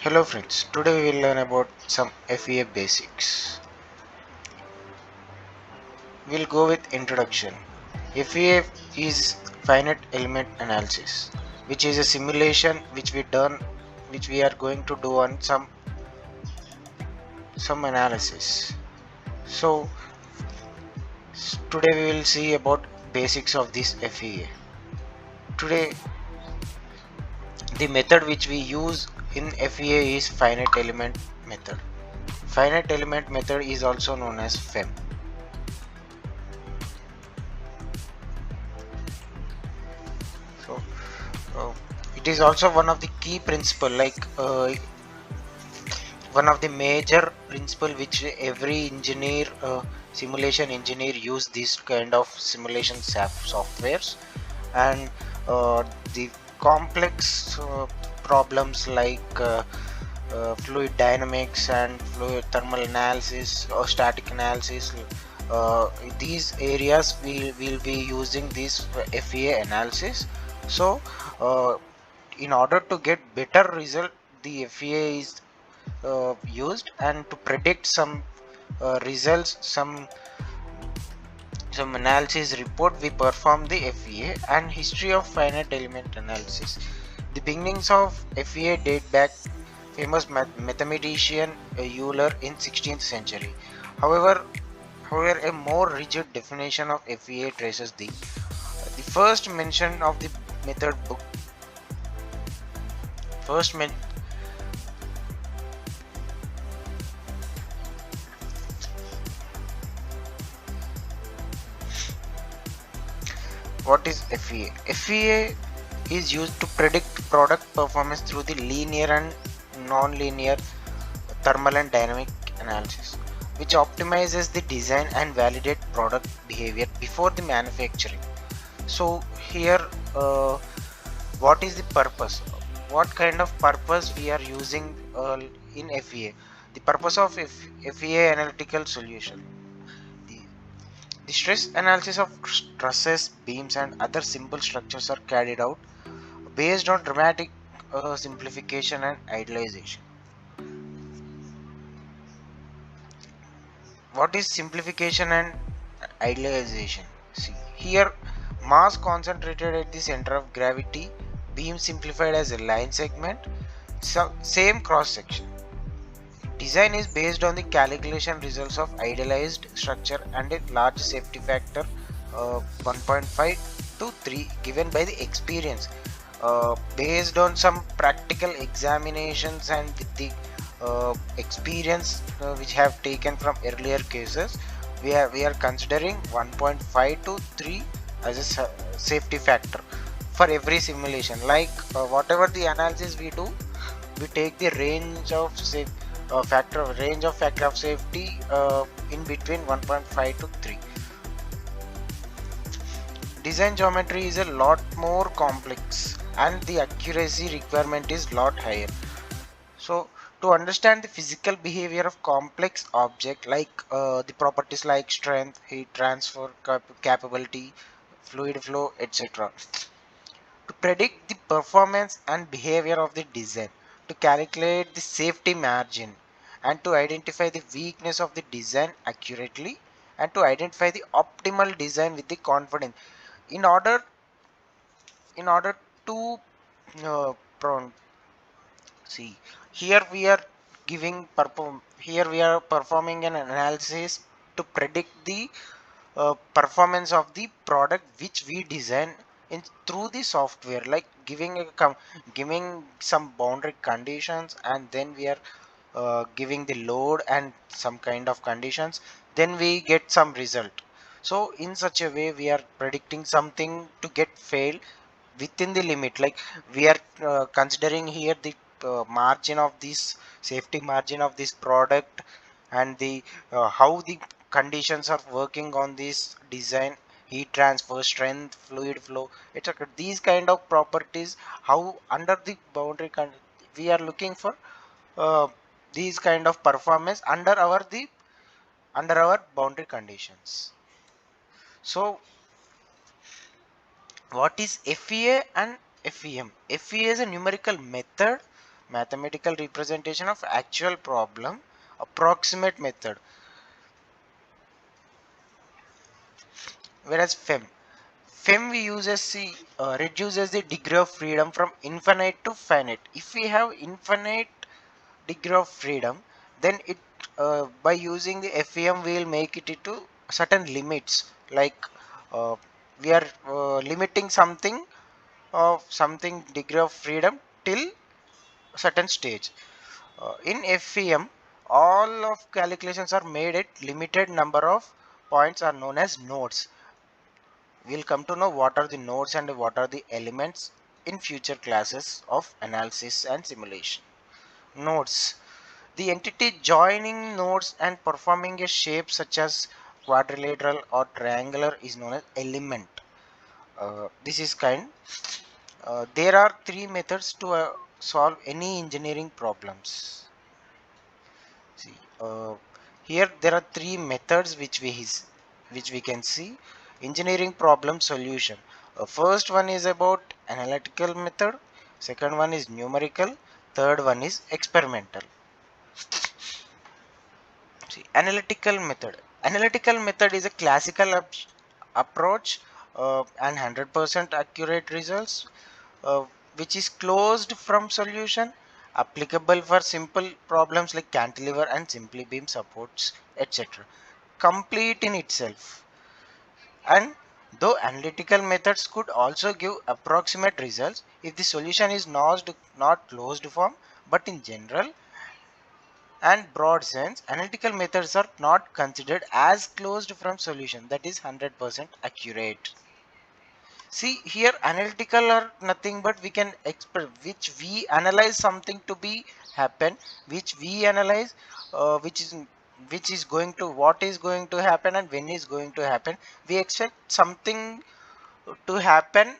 Hello friends, today we will learn about some FEA basics. We'll go with introduction. FEA is finite element analysis, which is a simulation which we are going to do on some analysis. So today we will see about basics of this FEA. Today the method which we use in FEA is finite element method. Finite element method is also known as FEM. So uh, it is also one of the key principle, one of the major principle which every engineer, simulation engineer, use this kind of simulation softwares. And the complex problems fluid dynamics and fluid thermal analysis or static analysis, these areas we will be using this FEA analysis. So in order to get better result, the FEA is used, and to predict some results, some analysis report, we perform the FEA. And history of finite element analysis. The beginnings of FEA date back famous mathematician Euler in 16th century. However, a more rigid definition of FEA traces the first mention of the method book. First men What is FEA? FEA is used to predict product performance through the linear and non-linear thermal and dynamic analysis, which optimizes the design and validate product behavior before the manufacturing. So here, what is the purpose? What kind of purpose we are using in FEA? The purpose of FEA analytical solution. The, the stress analysis of trusses, beams, and other simple structures are carried out based on dramatic simplification and idealization. What is simplification and idealization? See, here mass concentrated at the center of gravity, beam simplified as a line segment, so same cross section. Design is based on the calculation results of idealized structure and a large safety factor, 1.5 to 3, given by the experience. Based on some practical examinations and with the experience which have taken from earlier cases, we are considering 1.5 to 3 as a safety factor for every simulation. Whatever the analysis we do, we take the range of factor of safety in between 1.5 to 3. Design geometry is a lot more complex and the accuracy requirement is lot higher. So to understand the physical behavior of complex object, the properties like strength, heat transfer capability, fluid flow, etc., to predict the performance and behavior of the design, to calculate the safety margin, and to identify the weakness of the design accurately, and to identify the optimal design with the confidence. In order to uh, pro- see, here we are performing an analysis to predict the performance of the product which we design in through the software, like giving some boundary conditions, and then we are giving the load and some kind of conditions, then we get some result. So in such a way we are predicting something to get fail within the limit. Like, we are considering here the margin of this safety margin of this product, and the how the conditions are working on this design, heat transfer, strength, fluid flow, etc. These kind of properties, how under the we are looking for uh, these kind of performance under our boundary conditions. So what is FEA and FEM? FEA is a numerical method mathematical representation of actual problem, approximate method. Whereas FEM we uses the reduces the degree of freedom from infinite to finite. If we have infinite degree of freedom, then it by using the FEM we will make it into certain limits. Like uh, we are limiting something of something degree of freedom till certain stage. In FEM, all of calculations are made at limited number of points are known as nodes. We'll come to know what are the nodes and what are the elements in future classes of analysis and simulation. Nodes. The entity joining nodes and performing a shape such as quadrilateral or triangular is known as element. This is kind. There are three methods to solve any engineering problems. See, here there are three methods which we can see. Engineering problem solution. First one is about analytical method. Second one is numerical. Third one is experimental. See, analytical method. Analytical method is a classical approach and 100% accurate results, uh, which is closed from solution, applicable for simple problems like cantilever and simply beam supports, etc. Complete in itself. And though analytical methods could also give approximate results if the solution is not closed form, but in general and broad sense, analytical methods are not considered as closed from solution that is 100% accurate. See here, analytical are nothing but we can which we analyze something to be happen, which we analyze, which is going to what is going to happen and when is going to happen. We expect something to happen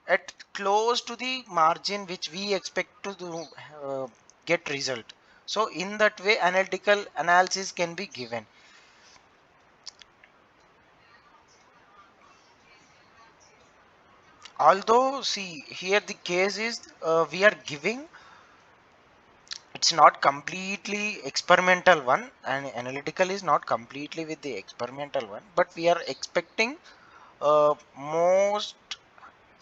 at close to the margin which we expect to do, get result. So in that way, analytical analysis can be given. Although see here the case is we are giving, it's not completely experimental one, and analytical is not completely with the experimental one, but we are expecting most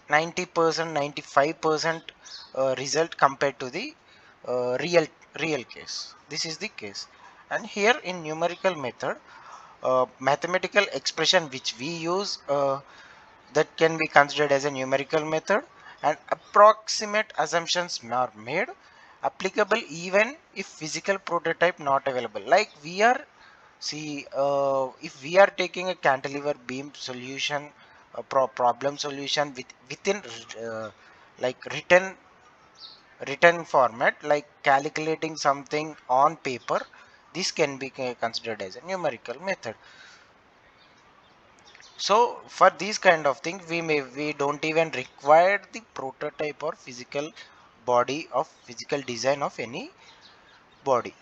90% 95% result compared to the real case. This is the case. And here in numerical method, mathematical expression which we use, that can be considered as a numerical method, and approximate assumptions are made, applicable even if physical prototype not available. Like we are, see, if we are taking a cantilever beam solution, a problem solution within like written format, like calculating something on paper, this can be considered as a numerical method. So for these kind of things, we don't even require the prototype or physical body of physical design of any body.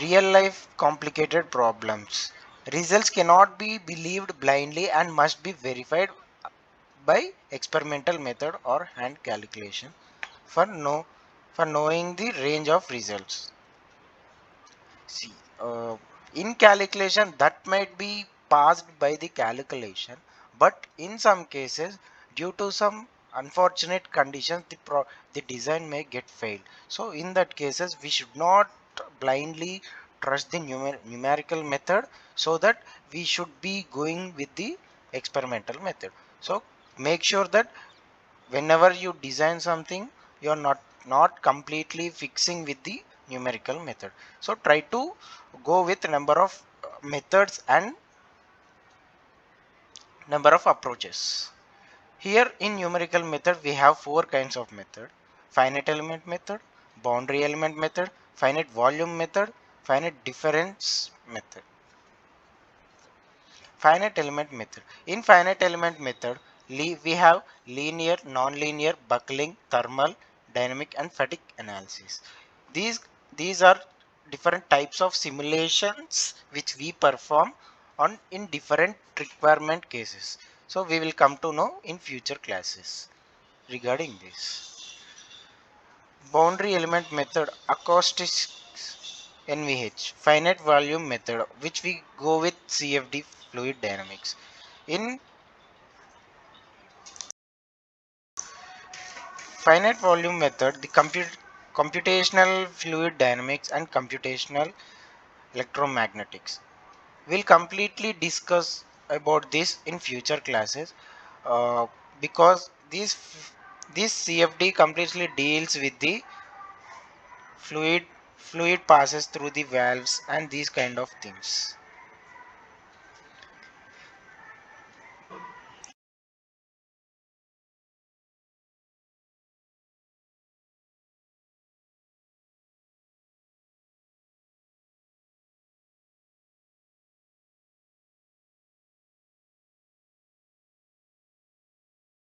Real life complicated problems. Results cannot be believed blindly and must be verified by experimental method or hand calculation for for knowing the range of results. See, in calculation that might be passed by the calculation, but in some cases, due to some unfortunate conditions, the design may get failed. So in that cases, we should not blindly trust the numerical method, so that we should be going with the experimental method. So make sure that whenever you design something, you are not completely fixing with the numerical method. So try to go with number of methods and number of approaches. Here in numerical method we have four kinds of method: finite element method, boundary element method, finite volume method, finite difference method. Finite element method. In finite element method, we have linear, non-linear, buckling, thermal, dynamic, and fatigue analysis. These these are different types of simulations which we perform on in different requirement cases. So we will come to know in future classes regarding this. Boundary element method, acoustics, NVH, finite volume method, which we go with CFD, fluid dynamics. In finite volume method, the computational fluid dynamics and computational electromagnetics. We'll completely discuss about this in future classes, uh, because this CFD completely deals with the fluid fluid passes through the valves and these kind of things.